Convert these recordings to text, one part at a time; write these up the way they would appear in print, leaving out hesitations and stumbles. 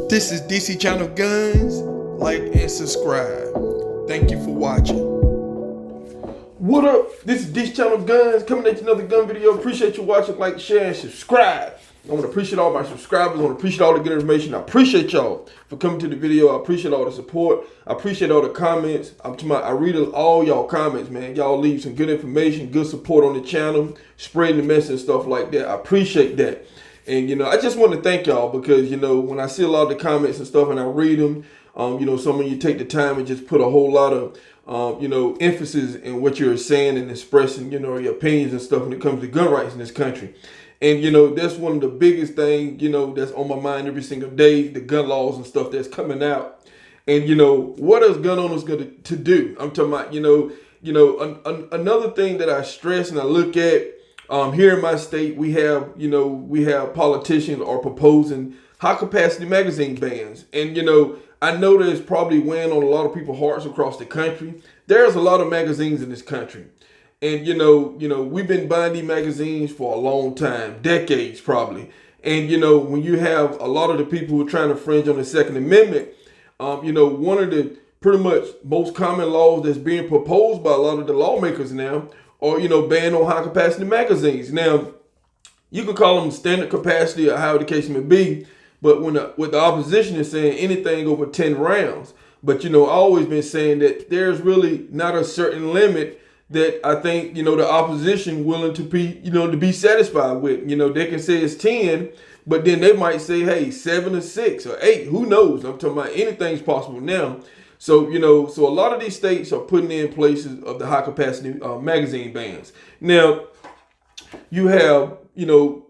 This is DC Channel Guns. Like and subscribe. Thank you for watching. What up? This is DC Channel Guns coming at you another gun video. Appreciate you watching. Like, share, and subscribe. I want to appreciate all my subscribers. I want to appreciate all the good information. I appreciate y'all for coming to the video. I appreciate all the support. I appreciate all the comments. I read all y'all comments, man. Y'all leave some good information, good support on the channel, spreading the message and stuff like that. I appreciate that. And, I just want to thank y'all because, when I see a lot of the comments and stuff and I read them, some of you take the time and just put a whole lot of, emphasis in what you're saying and expressing, your opinions and stuff when it comes to gun rights in this country. And, that's one of the biggest things, that's on my mind every single day, the gun laws and stuff that's coming out. And, what is gun owners going to do? I'm talking about, another thing that I stress and I look at, here in my state, we have politicians are proposing high capacity magazine bans. And, I know that it's probably weighing on a lot of people's hearts across the country. There's a lot of magazines in this country. And, we've been buying these magazines for a long time, decades probably. And, when you have a lot of the people who are trying to infringe on the Second Amendment, one of the pretty much most common laws that's being proposed by a lot of the lawmakers now or, ban on high capacity magazines. Now, you could call them standard capacity or however the case may be, but when the opposition is saying anything over 10 rounds, but, I've always been saying that there's really not a certain limit that I think, the opposition willing to be satisfied with. They can say it's 10, but then they might say, hey, 7 or 6 or 8, who knows? I'm talking about anything's possible now. So, so a lot of these states are putting in places of the high capacity magazine bans. Now, you have,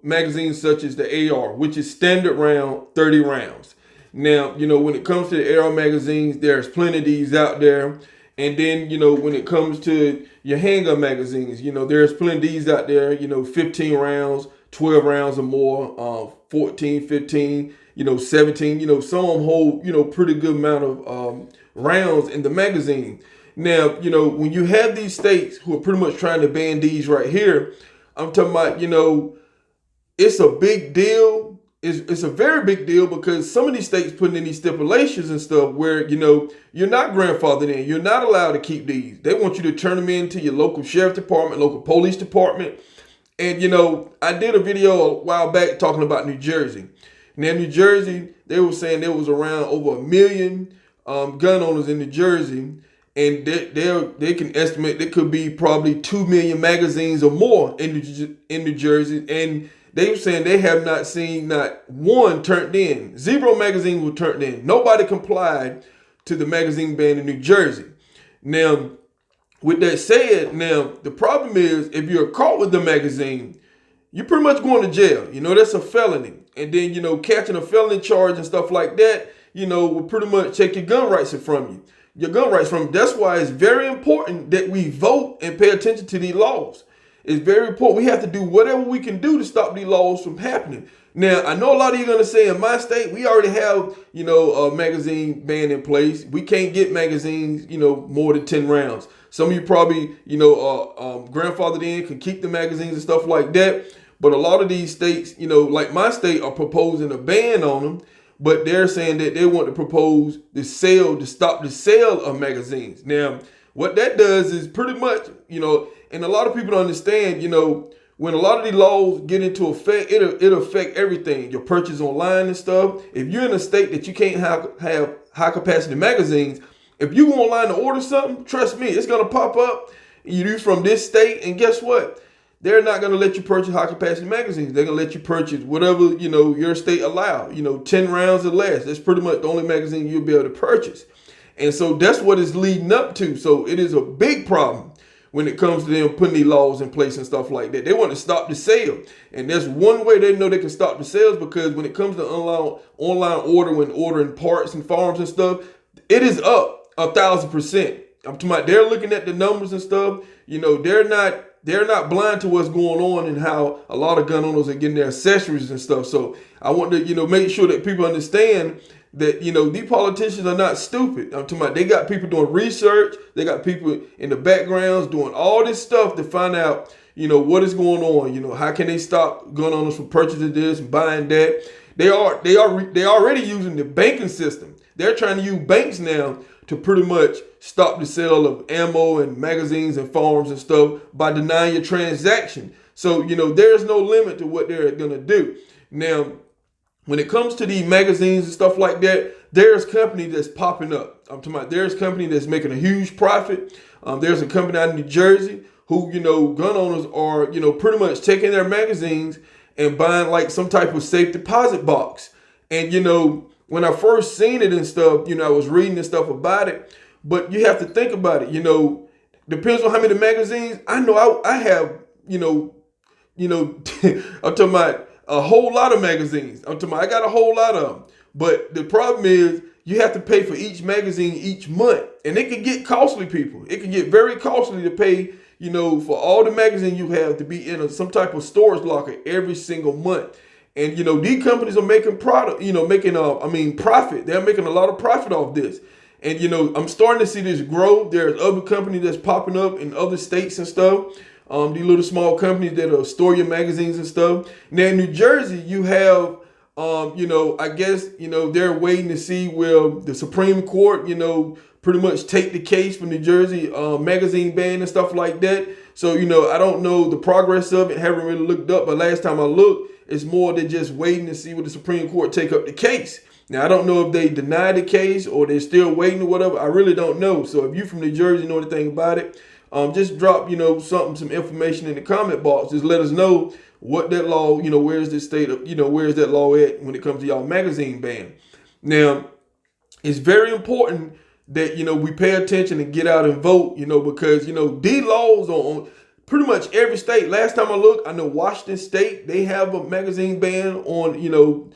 magazines such as the AR, which is standard round, 30 rounds. Now, when it comes to the AR magazines, there's plenty of these out there. And then, when it comes to your handgun magazines, there's plenty of these out there, 15 rounds, 12 rounds or more, 14, 15, 17, some of them hold, pretty good amount of rounds in the magazine. Now, when you have these states who are pretty much trying to ban these right here, I'm talking about, it's a big deal. It's a very big deal because some of these states putting in these stipulations and stuff where, you're not grandfathered in. You're not allowed to keep these. They want you to turn them in to your local sheriff department, local police department. And, I did a video a while back talking about New Jersey. Now, New Jersey, they were saying there was around over 1 million gun owners in New Jersey. And they can estimate there could be probably 2 million magazines or more in New Jersey. And they were saying they have not seen not one turned in. 0 magazines were turned in. Nobody complied to the magazine ban in New Jersey. Now, with that said, now the problem is if you're caught with the magazine, you're pretty much going to jail. That's a felony. And then, catching a felony charge and stuff like that, will pretty much take your gun rights from you. That's why it's very important that we vote and pay attention to these laws. It's very important. We have to do whatever we can do to stop these laws from happening. Now, I know a lot of you are going to say in my state, we already have, a magazine ban in place. We can't get magazines, more than 10 rounds. Some of you probably, grandfathered in, can keep the magazines and stuff like that. But a lot of these states, like my state, are proposing a ban on them. But they're saying that they want to propose to stop the sale of magazines. Now, what that does is pretty much, and a lot of people don't understand, when a lot of these laws get into effect, it'll affect everything, your purchase online and stuff. If you're in a state that you can't have high capacity magazines, if you go online to order something, trust me, it's going to pop up. You from this state, and guess what? They're not going to let you purchase high capacity magazines. They're going to let you purchase whatever, your state allow, 10 rounds or less. That's pretty much the only magazine you'll be able to purchase. And so that's what it's leading up to. So it is a big problem when it comes to them putting these laws in place and stuff like that. They want to stop the sale. And that's one way they know they can stop the sales, because when it comes to online ordering parts and farms and stuff, it is up 1,000%. I'm talking about they're looking at the numbers and stuff. They're not blind to what's going on and how a lot of gun owners are getting their accessories and stuff. So I want to, make sure that people understand that, these politicians are not stupid. I'm talking about they got people doing research. They got people in the backgrounds doing all this stuff to find out, what is going on. How can they stop gun owners from purchasing this and buying that? They already using the banking system. They're trying to use banks now to pretty much stop the sale of ammo and magazines and firearms and stuff by denying your transaction. So, there's no limit to what they're going to do. Now, when it comes to these magazines and stuff like that, there's company that's popping up. I'm talking about there's company that's making a huge profit. There's a company out in New Jersey who, gun owners are, pretty much taking their magazines and buying like some type of safe deposit box. And, when I first seen it and stuff, I was reading and stuff about it. But you have to think about it, depends on how many magazines. I know I have, I'm talking about a whole lot of magazines. I got a whole lot of them. But the problem is you have to pay for each magazine each month. And it can get costly, people. It can get very costly to pay, for all the magazines you have to be in some type of storage locker every single month. And, these companies are making profit. They're making a lot of profit off this. And, I'm starting to see this grow. There's other companies that's popping up in other states and stuff. These little small companies that'll store your magazines and stuff. Now in New Jersey, you have, I guess, they're waiting to see will the Supreme Court, pretty much take the case for New Jersey magazine ban and stuff like that. So, I don't know the progress of it. Haven't really looked up, but last time I looked, it's more than just waiting to see what the Supreme Court take up the case. Now, I don't know if they deny the case or they're still waiting or whatever. I really don't know. So if you from New Jersey know anything about it, just drop, some information in the comment box. Just let us know what that law, where's the state of, where's that law at when it comes to y'all magazine ban. Now, it's very important that, we pay attention and get out and vote, because, these laws on pretty much every state. Last time I looked, I know Washington State, they have a magazine ban on,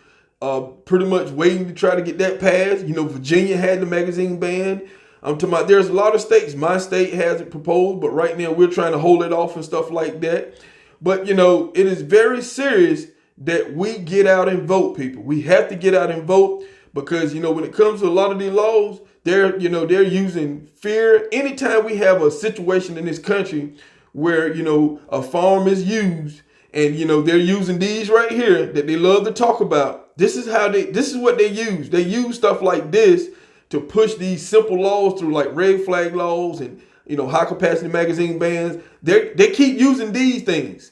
pretty much waiting to try to get that passed. Virginia had the magazine ban. I'm talking about there's a lot of states. My state hasn't proposed, but right now we're trying to hold it off and stuff like that. But, it is very serious that we get out and vote, people. We have to get out and vote because, when it comes to a lot of these laws, they're using fear. Anytime we have a situation in this country where, a farm is used and, they're using these right here that they love to talk about. This is what they use. They use stuff like this to push these simple laws through, like red flag laws and, high capacity magazine bans. They keep using these things.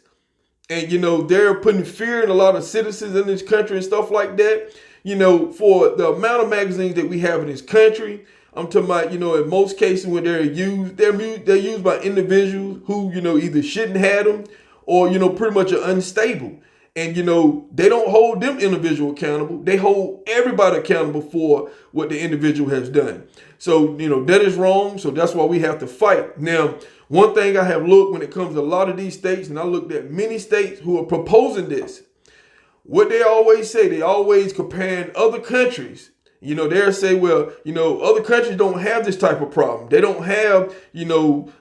And, they're putting fear in a lot of citizens in this country and stuff like that. For the amount of magazines that we have in this country, I'm talking about, in most cases when they're used by individuals who, either shouldn't have them or, pretty much are unstable. And, they don't hold them individual accountable. They hold everybody accountable for what the individual has done. So, that is wrong. So that's why we have to fight. Now, one thing I have looked when it comes to a lot of these states, and I looked at many states who are proposing this, what they always say, they always comparing other countries. They'll say, well, other countries don't have this type of problem. They don't have,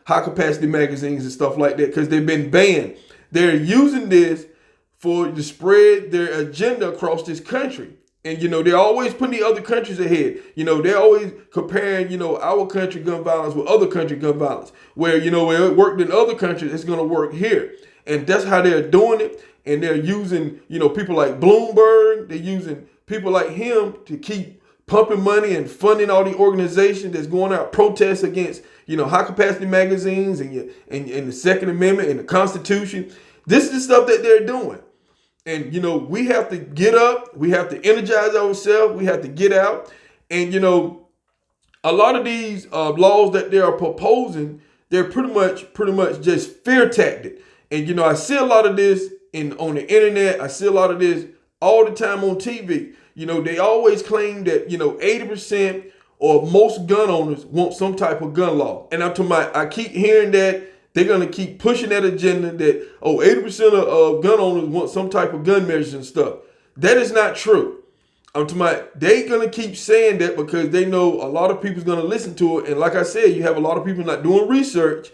high capacity magazines and stuff like that because they've been banned. They're using this to spread their agenda across this country. And, they're always putting the other countries ahead. They're always comparing, our country gun violence with other country gun violence. Where, where it worked in other countries, it's going to work here. And that's how they're doing it. And they're using, people like Bloomberg. They're using people like him to keep pumping money and funding all the organizations that's going out protests against, high capacity magazines and the Second Amendment and the Constitution. This is the stuff that they're doing. And, we have to get up. We have to energize ourselves. We have to get out. And, a lot of these laws that they are proposing, they're pretty much just fear tactic. And, I see a lot of this on the internet. I see a lot of this all the time on TV. They always claim that, 80% or most gun owners want some type of gun law. And I keep hearing that. They're going to keep pushing that agenda that, 80% of gun owners want some type of gun measures and stuff. That is not true. They're going to keep saying that because they know a lot of people's going to listen to it. And like I said, you have a lot of people not doing research.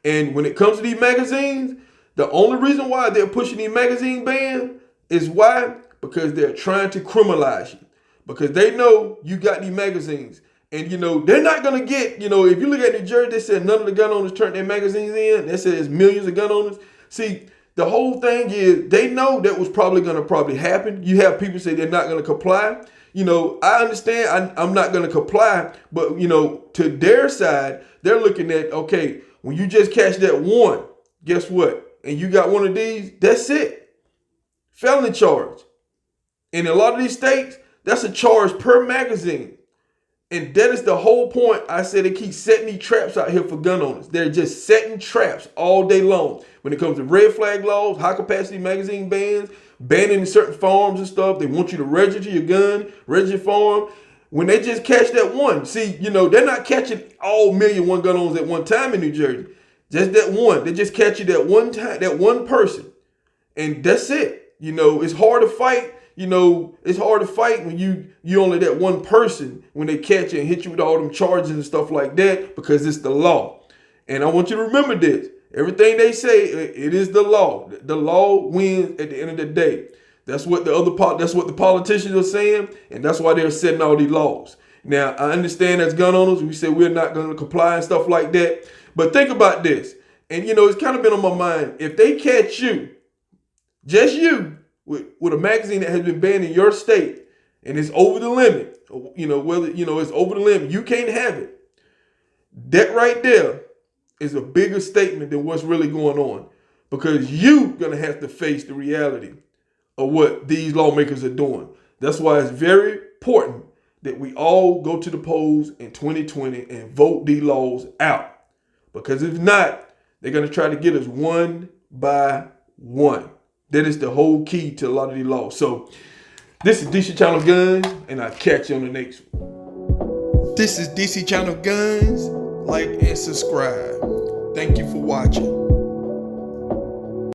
And when it comes to these magazines, the only reason why they're pushing these magazine bans is why? Because they're trying to criminalize you. Because they know you got these magazines. And, they're not going to get, if you look at New Jersey, they said none of the gun owners turned their magazines in. They said it's millions of gun owners. See, the whole thing is they know that was probably going to happen. You have people say they're not going to comply. I understand I'm not going to comply, but, to their side, they're looking at, okay, when you just catch that one, guess what? And you got one of these, that's it. Felony charge. In a lot of these states, that's a charge per magazine. And that is the whole point. I said they keep setting these traps out here for gun owners. They're just setting traps all day long. When it comes to red flag laws, high capacity magazine bans, banning certain farms and stuff, they want you to register your gun, register your farm. When they just catch that one, see, they're not catching all 1,000,001 gun owners at one time in New Jersey. Just that one. They just catch you that one time, that one person. And that's it. It's hard to fight. It's hard to fight when you only that one person when they catch you and hit you with all them charges and stuff like that, because it's the law. And I want you to remember this. Everything they say, it is the law. The law wins at the end of the day. That's what the politicians are saying, and that's why they're setting all these laws. Now, I understand as gun owners, we say we're not going to comply and stuff like that. But think about this. And it's kind of been on my mind. If they catch you, just you, with a magazine that has been banned in your state and it's over the limit, whether it's over the limit, you can't have it. That right there is a bigger statement than what's really going on, because you're gonna have to face the reality of what these lawmakers are doing. That's why it's very important that we all go to the polls in 2020 and vote these laws out, because if not, they're gonna try to get us one by one. That is the whole key to a lot of these laws. So this is DC Channel Guns, and I'll catch you on the next one. This is DC Channel Guns. Like and subscribe. Thank you for watching.